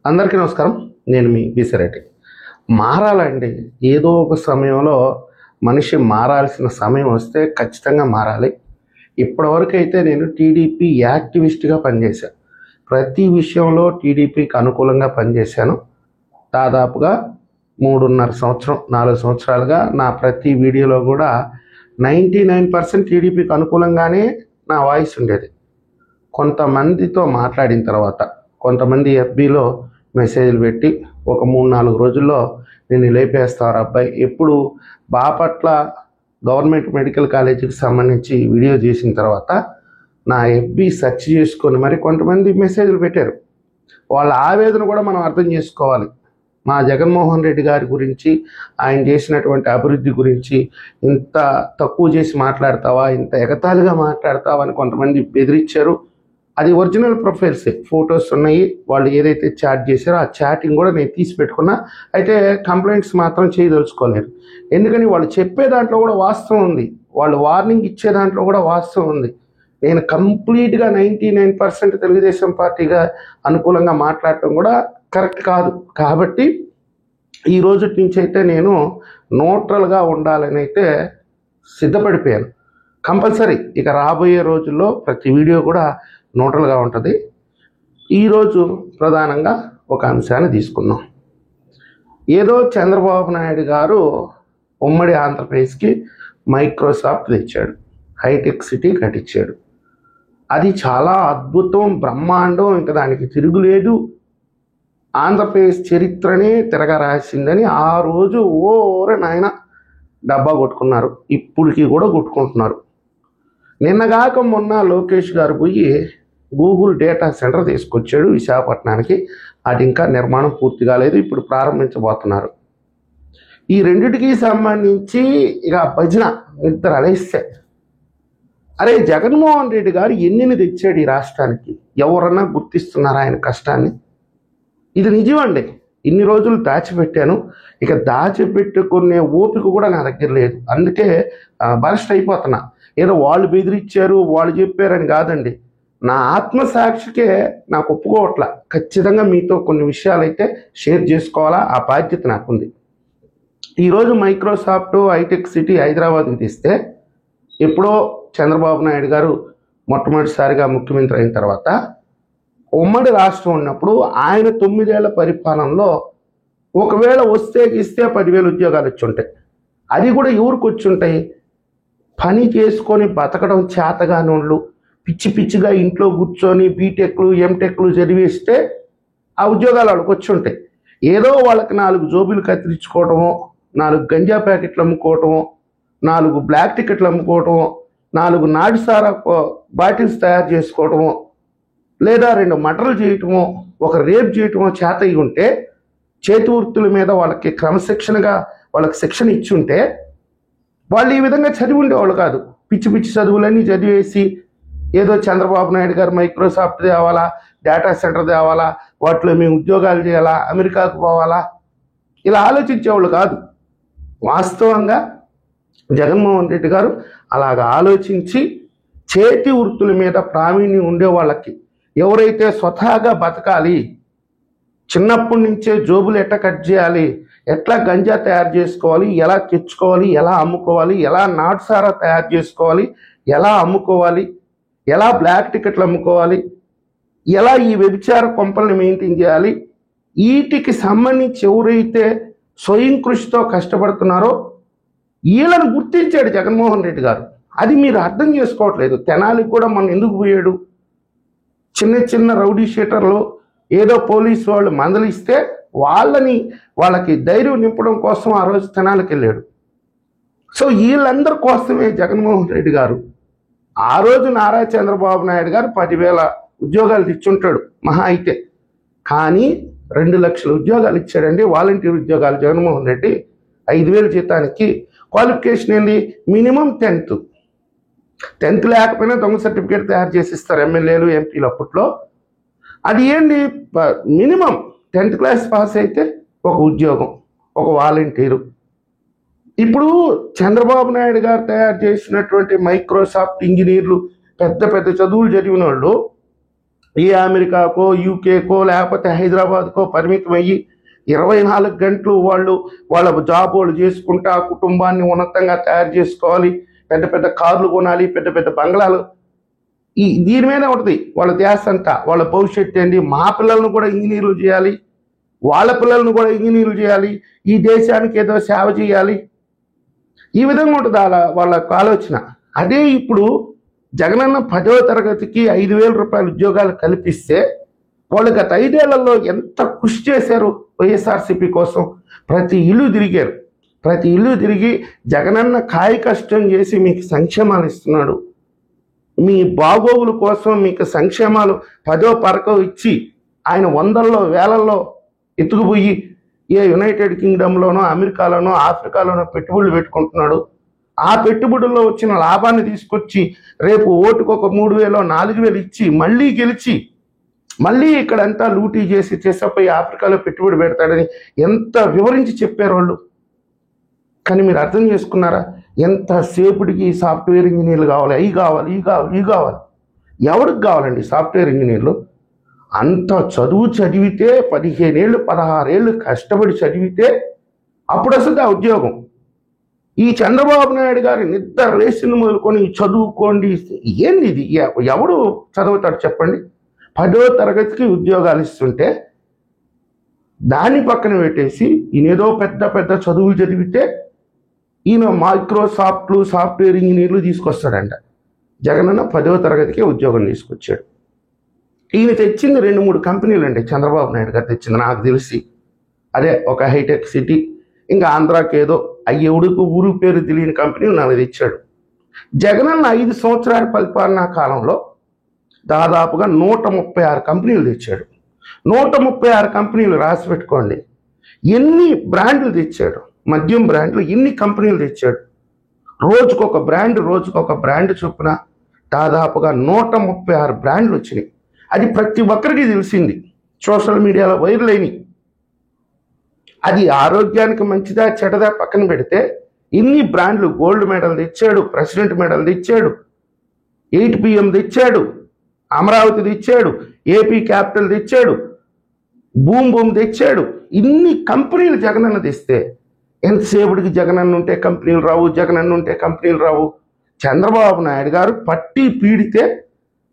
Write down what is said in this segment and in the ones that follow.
అందరికీ నమస్కారం. నేను మీ బీసరెడ్డి. మారాలండి. ఏదో ఒక సమయంలో మనిషి మారాల్సిన సమయం వస్తే ఖచ్చితంగా మారాలి. ఇప్పటివరకు అయితే నేను టీడీపీ యాక్టివిస్ట్గా పనిచేశాను. ప్రతి విషయంలో టీడీపీకి అనుకూలంగా పనిచేశాను. దాదాపుగా 4 సంవత్సరాలుగా నా ప్రతి వీడియోలో కూడా 99% టీడీపీకి అనుకూలంగానే నా వాయిస్ ఉండేది. కొంతమందితో మాట్లాడిన తర్వాత కొంతమంది ఎఫ్బీలో మెసేజ్లు పెట్టి ఒక 3-4 రోజుల్లో నేను లేపేస్తారు అబ్బాయి, ఎప్పుడు బాపట్ల గవర్నమెంట్ మెడికల్ కాలేజీకి సంబంధించి వీడియో చేసిన తర్వాత నా ఎఫ్బీ సెర్చ్ చేసుకొని మరి కొంతమంది మెసేజ్లు పెట్టారు. వాళ్ళ ఆవేదన కూడా మనం అర్థం చేసుకోవాలి. మా జగన్మోహన్ రెడ్డి గారి గురించి, ఆయన చేసినటువంటి అభివృద్ధి గురించి ఇంత తక్కువ చేసి మాట్లాడతావా, ఇంత ఎగతాళిగా మాట్లాడతావా అని కొంతమంది బెదిరించారు. అది ఒరిజినల్ ప్రొఫైల్సే, ఫొటోస్ ఉన్నాయి. వాళ్ళు ఏదైతే చాట్ చేశారో ఆ చాటింగ్ కూడా నేను తీసి పెట్టుకున్నా. అయితే కంప్లైంట్స్ మాత్రం చేయదలుచుకోలేరు. ఎందుకని వాళ్ళు చెప్పే దాంట్లో కూడా వాస్తవం ఉంది, వాళ్ళు వార్నింగ్ ఇచ్చే దాంట్లో కూడా వాస్తవం ఉంది. నేను కంప్లీట్గా 99% తెలుగుదేశం పార్టీగా అనుకూలంగా మాట్లాడటం కూడా కరెక్ట్ కాదు. కాబట్టి ఈ రోజు నుంచి అయితే నేను న్యూట్రల్గా ఉండాలని అయితే సిద్ధపడిపోయాను. కంపల్సరీ ఇక రాబోయే రోజుల్లో ప్రతి వీడియో కూడా న్యూట్రల్గా ఉంటుంది. ఈరోజు ప్రధానంగా ఒక అంశాన్ని తీసుకుందాం. ఏదో చంద్రబాబు నాయుడు గారు ఉమ్మడి ఆంధ్రప్రదేశ్కి మైక్రోసాఫ్ట్ తెచ్చాడు, హైటెక్ సిటీ కట్టించాడు. అది చాలా అద్భుతం, బ్రహ్మాండం, ఇంకా దానికి తిరుగులేదు. ఆంధ్రప్రదేశ్ చరిత్రనే తిరగరాసిందని ఆ రోజు ఓరే నాయన డబ్బా కొట్టుకున్నారు. ఇప్పటికీ కూడా కొట్టుకుంటున్నారు. నిన్నగాక మొన్న లోకేష్ గారు పోయి గూగుల్ డేటా సెంటర్ తీసుకొచ్చాడు విశాఖపట్నానికి. అది ఇంకా నిర్మాణం పూర్తి కాలేదు, ఇప్పుడు ప్రారంభించబోతున్నారు. ఈ రెండిటికి సంబంధించి ఇక భజన నిద్ర అలేస్తే, అరే జగన్మోహన్ రెడ్డి గారు ఎన్ని తెచ్చాడు ఈ రాష్ట్రానికి, ఎవరన్నా గుర్తిస్తున్నారా ఆయన కష్టాన్ని? ఇది నిజమండి. ఇన్ని రోజులు దాచిపెట్టాను, ఇక దాచిపెట్టుకునే ఓపిక కూడా నా దగ్గర లేదు. అందుకే బరస్ట్ అయిపోతున్నా. ఏదో వాళ్ళు బెదిరించారు, వాళ్ళు చెప్పారని కాదండి, నా ఆత్మసాక్షికే నాకు ఒప్పుకోవట్లా. ఖచ్చితంగా మీతో కొన్ని విషయాలు అయితే షేర్ చేసుకోవాలా, ఆ బాధ్యత నాకుంది. ఈరోజు మైక్రోసాఫ్ట్ హైటెక్ సిటీ హైదరాబాద్కి తీస్తే, ఎప్పుడో చంద్రబాబు నాయుడు గారు మొట్టమొదటిసారిగా ముఖ్యమంత్రి అయిన తర్వాత ఉమ్మడి రాష్ట్రం ఉన్నప్పుడు ఆయన 9 ఏళ్ల పరిపాలనలో ఒకవేళ వస్తే ఇస్తే 10,000 ఉద్యోగాలు వచ్చి ఉంటాయి. అది కూడా ఎవరికి వచ్చి ఉంటాయి? పని చేసుకొని బతకడం చేతగానోళ్ళు, పిచ్చి పిచ్చిగా ఇంట్లో కూర్చొని బీటెక్లు ఎంటెక్లు చదివేస్తే ఆ ఉద్యోగాలు వాళ్ళకి వచ్చి ఉంటాయి. ఏదో వాళ్ళకి 4 జోబులు కత్తిరించుకోవటమో, 4 గంజా ప్యాకెట్లు అమ్ముకోవటమో, 4 బ్లాక్ టికెట్లు అమ్ముకోవటమో, 4 నాటుసారా బాటిల్స్ తయారు చేసుకోవటమో, లేదా 2 మటర్లు చేయటమో, ఒక రేప్ చేయటమో చేత అయి ఉంటే, చేతి వృత్తుల మీద వాళ్ళకి క్రమశిక్షణగా వాళ్ళకి శిక్షణ ఇచ్చి ఉంటే వాళ్ళు ఈ విధంగా చదివి ఉండేవాళ్ళు కాదు. పిచ్చి పిచ్చి చదువులన్నీ చదివేసి ఏదో చంద్రబాబు నాయుడు గారు మైక్రోసాఫ్ట్ తేవాలా, డేటా సెంటర్ తేవాలా, వాటిలో మేము ఉద్యోగాలు చేయాలా, అమెరికాకు పోవాలా, ఇలా ఆలోచించేవాళ్ళు కాదు. వాస్తవంగా జగన్మోహన్ రెడ్డి గారు అలాగ ఆలోచించి చేతి వృత్తుల మీద ప్రావీణ్యం ఉండే వాళ్ళకి, ఎవరైతే స్వతహాగా బతకాలి, చిన్నప్పటి నుంచే జోబులు ఎట్లా కట్ చేయాలి, ఎట్లా గంజా తయారు చేసుకోవాలి, ఎలా తెచ్చుకోవాలి, ఎలా అమ్ముకోవాలి, ఎలా నాటుసారా తయారు చేసుకోవాలి, ఎలా అమ్ముకోవాలి, ఎలా బ్లాక్ టికెట్లు అమ్ముకోవాలి, ఎలా ఈ వ్యభిచార కొంపల్ని మెయింటైన్ చేయాలి, వీటికి సంబంధించి ఎవరైతే స్వయం కృషితో కష్టపడుతున్నారో వీళ్ళని గుర్తించాడు జగన్మోహన్ రెడ్డి గారు. అది మీరు అర్థం చేసుకోవట్లేదు. తెనాలికి కూడా మనం ఎందుకు పోయాడు? చిన్న చిన్న రౌడీ షీటర్లు ఏదో పోలీసు వాళ్ళు మందలిస్తే వాళ్ళకి ధైర్యం నింపడం కోసం ఆ రోజు తెనాలికి వెళ్ళాడు. సో వీళ్ళందరి కోసమే జగన్మోహన్ రెడ్డి గారు ఆ రోజు నారా చంద్రబాబు నాయుడు గారు 10,000 ఉద్యోగాలు ఇచ్చుంటాడు మహా అయితే. కానీ 2 లక్షల ఉద్యోగాలు ఇచ్చాడండి, వాలంటీర్ ఉద్యోగాలు. జగన్మోహన్ రెడ్డి 5,000 జీతానికి. క్వాలిఫికేషన్ ఏంటి? మినిమం 10th లేకపోయినా దొంగ సర్టిఫికేట్ తయారు చేసి ఇస్తారు ఎమ్మెల్యేలు ఎంపీలు అప్పట్లో. అది ఏంటి? మినిమం 10th క్లాస్ పాస్ అయితే ఒక ఉద్యోగం, ఒక వాలంటీరు. ఇప్పుడు చంద్రబాబు నాయుడు గారు తయారు చేసినటువంటి మైక్రోసాఫ్ట్ ఇంజనీర్లు, పెద్ద పెద్ద చదువులు చదివిన వాళ్ళు ఏ అమెరికాకో యూకేకో లేకపోతే హైదరాబాద్కో పరిమితం అయ్యి 24 గంటలు వాళ్ళ జాబ్ వాళ్ళు చేసుకుంటా కుటుంబాన్ని ఉన్నతంగా తయారు చేసుకోవాలి, పెద్ద పెద్ద కార్లు కొనాలి, పెద్ద పెద్ద బంగ్లాలు, దీని మీద ఉంటుంది వాళ్ళ ధ్యాస అంతా. వాళ్ళ భవిష్యత్తు ఏంటి, మా పిల్లలను కూడా ఇంజనీర్లు చేయాలి, వాళ్ళ పిల్లలను కూడా ఇంజనీర్లు చేయాలి, ఈ దేశానికి ఏదో సేవ చేయాలి, ఈ విధంగా ఉంటుంది వాళ్ళ ఆలోచన. అదే ఇప్పుడు జగనన్న 10వ తరగతికి 5,000 రూపాయల ఉద్యోగాలు కల్పిస్తే వాళ్ళు గత 5 ఏళ్లలో ఎంత కృషి చేశారు వైఎస్ఆర్సీపీ కోసం. ప్రతి ఇల్లు తిరిగారు, ప్రతి ఇల్లు తిరిగి జగనన్న కాయ కష్టం చేసి మీకు సంక్షేమాలు ఇస్తున్నాడు, మీ బాగోగుల కోసం మీకు సంక్షేమాలు 10వ పరకం ఇచ్చి ఆయన 100ల్లో 1000ల్లో ఎత్తుకుపోయి ఏ యునైటెడ్ కింగ్డమ్లోనో అమెరికాలోనో ఆఫ్రికాలోనో పెట్టుబడులు పెట్టుకుంటున్నాడు. ఆ పెట్టుబడుల్లో వచ్చిన లాభాన్ని తీసుకొచ్చి రేపు ఓటుకు ఒక 3,000 4,000 ఇచ్చి మళ్ళీ గెలిచి మళ్ళీ ఇక్కడంతా లూటీ చేసి చేసపోయి ఆఫ్రికాలో పెట్టుబడి పెడతాడని ఎంత వివరించి చెప్పారు వాళ్ళు. కానీ మీరు అర్థం చేసుకున్నారా? ఎంతసేపటికి సాఫ్ట్వేర్ ఇంజనీర్లు కావాలి, అవి కావాలి, ఇవి కావాలి, ఇవి కావాలి. ఎవరికి కావాలండి సాఫ్ట్వేర్ ఇంజనీర్లు? అంత చదువు చదివితే 15 ఏళ్ళు 16 ఏళ్ళు కష్టపడి చదివితే అప్పుడు వస్తుంది ఆ ఉద్యోగం. ఈ చంద్రబాబు నాయుడు గారి నిద్ర లేచిన మొదలుకొని చదువుకోండి, ఏంది ఇది? ఎవడు చదువుతాడు చెప్పండి? 10వ తరగతికి ఉద్యోగాలు ఇస్తుంటే దాన్ని పక్కన పెట్టేసి ఈయనేదో పెద్ద పెద్ద చదువులు చదివితే ఈయన మైక్రోసాఫ్ట్లు సాఫ్ట్వేర్ ఇంజనీర్లు తీసుకొస్తాడంట. జగనన్న 10వ తరగతికే ఉద్యోగం తీసుకొచ్చాడు. ఈయన తెచ్చింది 2-3 కంపెనీలు అండి, చంద్రబాబు నాయుడు గారు తెచ్చింది నాకు తెలిసి. అదే ఒక హైటెక్ సిటీ, ఇంకా ఆంధ్రాకి ఏదో ఎవడికి ఊరు పేరు తెలియని కంపెనీలు 4 తెచ్చాడు. జగనన్న 5 సంవత్సరాల పరిపాలనా కాలంలో దాదాపుగా 136 కంపెనీలు తెచ్చాడు. 136 కంపెనీలు రాసి పెట్టుకోండి. ఎన్ని బ్రాండ్లు తెచ్చాడు, మద్యం బ్రాండ్లు ఎన్ని కంపెనీలు తెచ్చాడు. రోజుకొక బ్రాండ్ చొప్పున దాదాపుగా 136 బ్రాండ్లు వచ్చినాయి. అది ప్రతి ఒక్కరికి తెలిసింది, సోషల్ మీడియాలో వైరల్ అయినాయి. అది ఆరోగ్యానికి మంచిదా చెడ్డదా పక్కన పెడితే ఇన్ని బ్రాండ్లు, గోల్డ్ మెడల్ తెచ్చాడు, ప్రెసిడెంట్ మెడల్ తెచ్చాడు, 8PM తెచ్చాడు, అమరావతి తెచ్చాడు, ఏపీ క్యాపిటల్ తెచ్చాడు, బూమ్ తెచ్చాడు. ఇన్ని కంపెనీలు జగనన్న తెస్తే ఎంతసేపటికి జగనన్న ఉంటే కంపెనీలు రావు. చంద్రబాబు నాయుడు గారు పట్టి పీడితే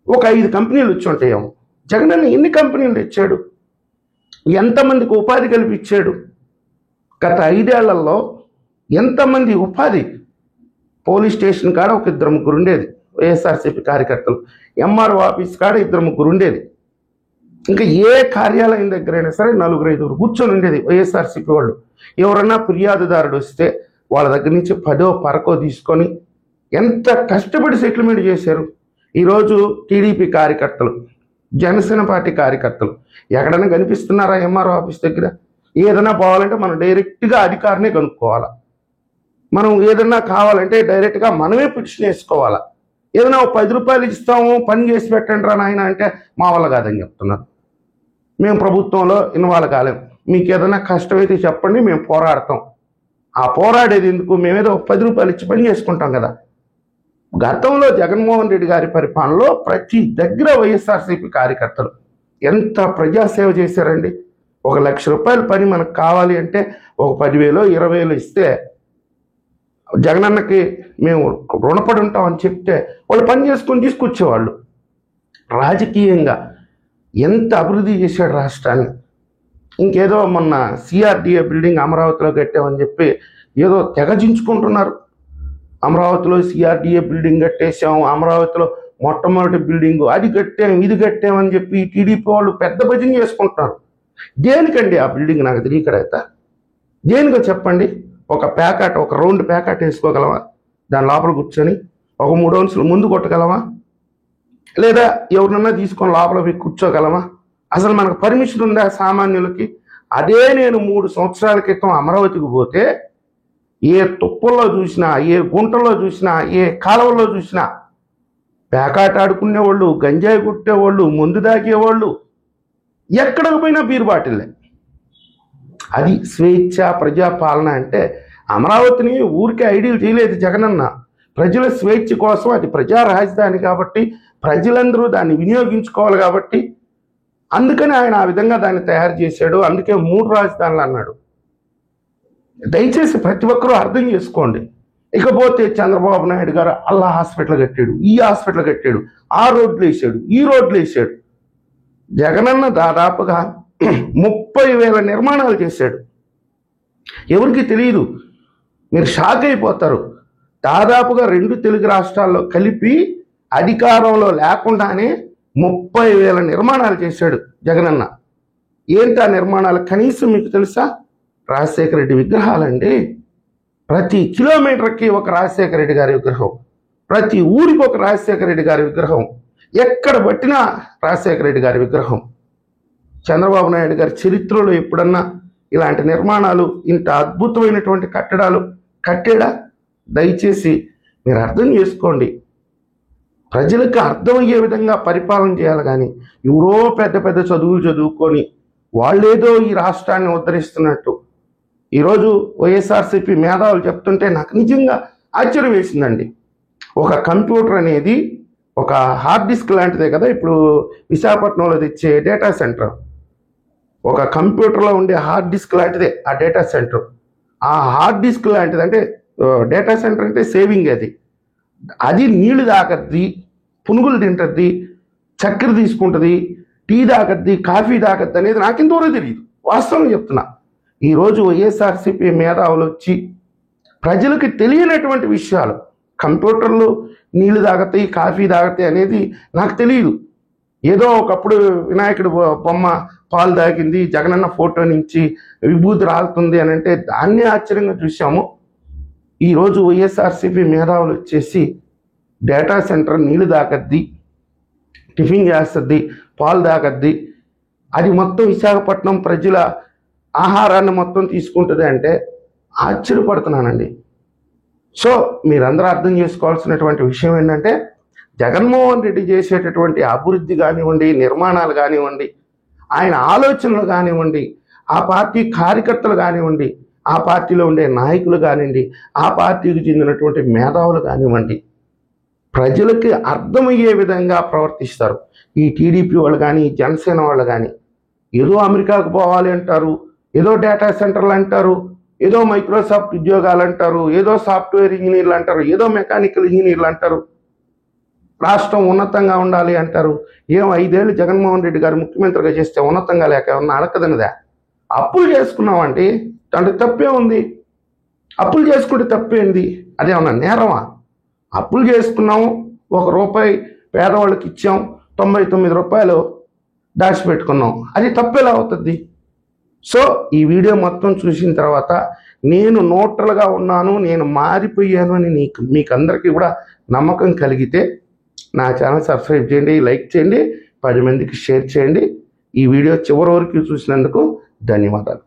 ఒక 5 కంపెనీలు వచ్చి ఉంటాయేమో. జగనన్న ఎన్ని కంపెనీలు తెచ్చాడు, ఎంతమందికి ఉపాధి కల్పించాడు? గత 5 ఏళ్లలో ఎంతమంది ఉపాధి? పోలీస్ స్టేషన్ కాడ ఒక 2-3 ఉండేది వైఎస్ఆర్సీపీ కార్యకర్తలు, ఎంఆర్ఓ ఆఫీస్ కాడ 2-3 ఉండేది, ఇంకా ఏ కార్యాలయం దగ్గరైనా సరే 4-5 కూర్చొని ఉండేది వైఎస్ఆర్సీపీ వాళ్ళు. ఎవరన్నా ఫిర్యాదుదారుడు వస్తే వాళ్ళ దగ్గర నుంచి 10వ పరకో తీసుకొని ఎంత కష్టపడి సెటిల్మెంట్ చేశారు. ఈరోజు టీడీపీ కార్యకర్తలు, జనసేన పార్టీ కార్యకర్తలు ఎక్కడైనా కనిపిస్తున్నారా ఎంఆర్ఓ ఆఫీస్ దగ్గర? ఏదైనా పోవాలంటే మనం డైరెక్ట్గా అధికారినే కనుక్కోవాలా, మనం ఏదన్నా కావాలంటే డైరెక్ట్గా మనమే పిటిషన్ వేసుకోవాలా. ఏదైనా 10 రూపాయలు ఇస్తాము పని చేసి పెట్టండి రా నాయన అంటే మా వల్ల కాదని చెప్తున్నారు. మేము ప్రభుత్వంలో ఇన్వాల్వ్ కాలేం, మీకు ఏదైనా కష్టమైతే చెప్పండి మేము పోరాడతాం. ఆ పోరాడేది ఎందుకు? మేమేదో 10 రూపాయలు ఇచ్చి పని చేసుకుంటాం కదా. గతంలో జగన్మోహన్ రెడ్డి గారి పరిపాలనలో ప్రతి దగ్గర వైఎస్ఆర్సీపీ కార్యకర్తలు ఎంత ప్రజాసేవ చేశారండి. 1 లక్ష రూపాయల పని మనకు కావాలి అంటే ఒక 10,000 20,000 ఇస్తే జగనన్నకి మేము రుణపడి ఉంటామని చెప్తే వాళ్ళు పని చేసుకొని తీసుకొచ్చేవాళ్ళు. రాజకీయంగా ఎంత అభివృద్ధి చేశాడు రాష్ట్రాన్ని. ఇంకేదో మొన్న సిఆర్డిఏ బిల్డింగ్ అమరావతిలో కట్టామని చెప్పి ఏదో తెగజించుకుంటున్నారు. అమరావతిలో సిఆర్డిఏ బిల్డింగ్ కట్టేసాం, అమరావతిలో మొట్టమొదటి బిల్డింగు అది కట్టాం, ఇది కట్టామని చెప్పి టీడీపీ వాళ్ళు పెద్ద భజన చేసుకుంటున్నారు. దేనికండి ఆ బిల్డింగ్ నాకు తెలియకడైతే? దేనికో చెప్పండి. ఒక రౌండ్ ప్యాకెట్ వేసుకోగలమా? దాని లోపల కూర్చొని ఒక 3 అంచులు ముందు కొట్టగలమా? లేదా ఎవరినన్నా తీసుకొని లోపల పోయి కూర్చోగలమా? అసలు మనకు పర్మిషన్ ఉందా సామాన్యులకి? అదే నేను 3 సంవత్సరాల క్రితం అమరావతికి పోతే ఏ తుప్పల్లో చూసినా, ఏ గుంటల్లో చూసినా, ఏ కాలువల్లో చూసినా పేకాట ఆడుకునేవాళ్ళు, గంజాయి కుట్టేవాళ్ళు, మందు తాగేవాళ్ళు, ఎక్కడికి పోయినా బీరు బాటిల్లే. అది స్వేచ్ఛ ప్రజాపాలన అంటే. అమరావతిని ఊరికే ఐడియల్ చేయలేదు జగనన్న. ప్రజల స్వేచ్ఛ కోసం, అది ప్రజా రాజధాని కాబట్టి ప్రజలందరూ దాన్ని వినియోగించుకోవాలి కాబట్టి అందుకని ఆయన ఆ విధంగా దాన్ని తయారు చేశాడు. అందుకే 3 రాజధానులు అన్నాడు. దయచేసి ప్రతి ఒక్కరూ అర్థం చేసుకోండి. ఇకపోతే చంద్రబాబు నాయుడు గారు అల్లా హాస్పిటల్ కట్టాడు, ఈ హాస్పిటల్ కట్టాడు, ఆ రోడ్లు వేసాడు, ఈ రోడ్లు వేసాడు. జగనన్న దాదాపుగా 30,000 నిర్మాణాలు చేశాడు. ఎవరికి తెలియదు, మీరు షాక్ అయిపోతారు. దాదాపుగా 2 తెలుగు రాష్ట్రాల్లో కలిపి అధికారంలో లేకుండానే 30,000 నిర్మాణాలు చేశాడు జగనన్న. ఏంటి ఆ నిర్మాణాలు? కనీసం మీకు తెలుసా? రాజశేఖర రెడ్డి విగ్రహాలండి. ప్రతి కిలోమీటర్కి ఒక రాజశేఖర రెడ్డి గారి విగ్రహం, ప్రతి ఊరికి ఒక రాజశేఖర రెడ్డి గారి విగ్రహం, ఎక్కడ పట్టినా రాజశేఖర రెడ్డి గారి విగ్రహం. చంద్రబాబు నాయుడు గారి చరిత్రలో ఎప్పుడన్నా ఇలాంటి నిర్మాణాలు, ఇంత అద్భుతమైనటువంటి కట్టడాలు కట్టాడా? దయచేసి మీరు అర్థం చేసుకోండి. ప్రజలకు అర్థమయ్యే విధంగా పరిపాలన చేయాలి. కానీ ఎవరో పెద్ద పెద్ద చదువులు చదువుకొని వాళ్ళేదో ఈ రాష్ట్రాన్ని ఉద్ధరిస్తున్నట్టు ఈరోజు వైఎస్ఆర్సీపీ మేధావులు చెప్తుంటే నాకు నిజంగా ఆశ్చర్యం వేసిందండి. ఒక కంప్యూటర్ అనేది ఒక హార్డ్ డిస్క్ లాంటిదే కదా. ఇప్పుడు విశాఖపట్నంలో తెచ్చే డేటా సెంటర్ ఒక కంప్యూటర్లో ఉండే హార్డ్ డిస్క్ లాంటిదే ఆ డేటా సెంటర్. ఆ హార్డ్ డిస్క్ లాంటిది అంటే డేటా సెంటర్ అంటే సేవింగ్. అది నీళ్లు తాగద్ది, పునుగులు తింటుంది, చక్కెర తీసుకుంటుంది, టీ తాగద్ది, కాఫీ తాగద్ది అనేది నాకెంతవరకు తెలియదు. వాస్తవం చెప్తున్నా. ఈరోజు వైఎస్ఆర్సీపీ మేధావులు వచ్చి ప్రజలకు తెలియనటువంటి విషయాలు, కంప్యూటర్లు నీళ్లు తాగతాయి, కాఫీ తాగతాయి అనేది నాకు తెలియదు. ఏదో ఒకప్పుడు వినాయకుడు బొమ్మ పాలు తాగింది, జగనన్న ఫోటో నుంచి విభూతి రాలుతుంది అని అంటే దాన్ని ఆశ్చర్యంగా చూసాము. ఈరోజు వైఎస్ఆర్సీపీ మేధావులు వచ్చేసి డేటా సెంటర్ నీళ్లు తాగద్ది, టిఫిన్ చేస్తుంది, పాలు తాగద్ది, అది మొత్తం విశాఖపట్నం ప్రజల ఆహారాన్ని మొత్తం తీసుకుంటుంది అంటే ఆశ్చర్యపడుతున్నానండి. సో మీరందరూ అర్థం చేసుకోవాల్సినటువంటి విషయం ఏంటంటే, జగన్మోహన్ రెడ్డి చేసేటటువంటి అభివృద్ధి కానివ్వండి, నిర్మాణాలు కానివ్వండి, ఆయన ఆలోచనలు కానివ్వండి, ఆ పార్టీ కార్యకర్తలు కానివ్వండి, ఆ పార్టీలో ఉండే నాయకులు కానివ్వండి, ఆ పార్టీకి చెందినటువంటి మేధావులు కానివ్వండి, ప్రజలకి అర్థమయ్యే విధంగా ప్రవర్తిస్తారు. ఈ టీడీపీ వాళ్ళు కానీ, జనసేన వాళ్ళు కానీ ఏదో అమెరికాకు పోవాలి అంటారు, ఏదో డేటా సెంటర్లు అంటారు, ఏదో మైక్రోసాఫ్ట్ ఉద్యోగాలు అంటారు, ఏదో సాఫ్ట్వేర్ ఇంజనీర్లు అంటారు, ఏదో మెకానికల్ ఇంజనీర్లు అంటారు, రాష్ట్రం ఉన్నతంగా ఉండాలి అంటారు. 5 ఏళ్ళు జగన్మోహన్ రెడ్డి గారు ముఖ్యమంత్రిగా చేస్తే ఉన్నతంగా లేక ఏమన్నా అడకదనదా? అప్పులు చేసుకున్నామండి, దాంట్లో తప్పే ఉంది. అప్పులు చేసుకుంటే తప్పేంది? అదేమన్నా నేరమా? అప్పులు చేసుకున్నాము, ₹1 పేదవాళ్ళకి ఇచ్చాం, 99 రూపాయలు దాచిపెట్టుకున్నాం, అది తప్పేలా అవుతుంది? సో ఈ వీడియో మొత్తం చూసిన తర్వాత నేను న్యూట్రల్గా ఉన్నాను, నేను మారిపోయాను అని మీకు అందరికీ కూడా నమ్మకం కలిగితే నా ఛానల్ సబ్స్క్రైబ్ చేయండి, లైక్ చేయండి, 10 మందికి షేర్ చేయండి. ఈ వీడియో చివరి వరకు చూసినందుకు ధన్యవాదాలు.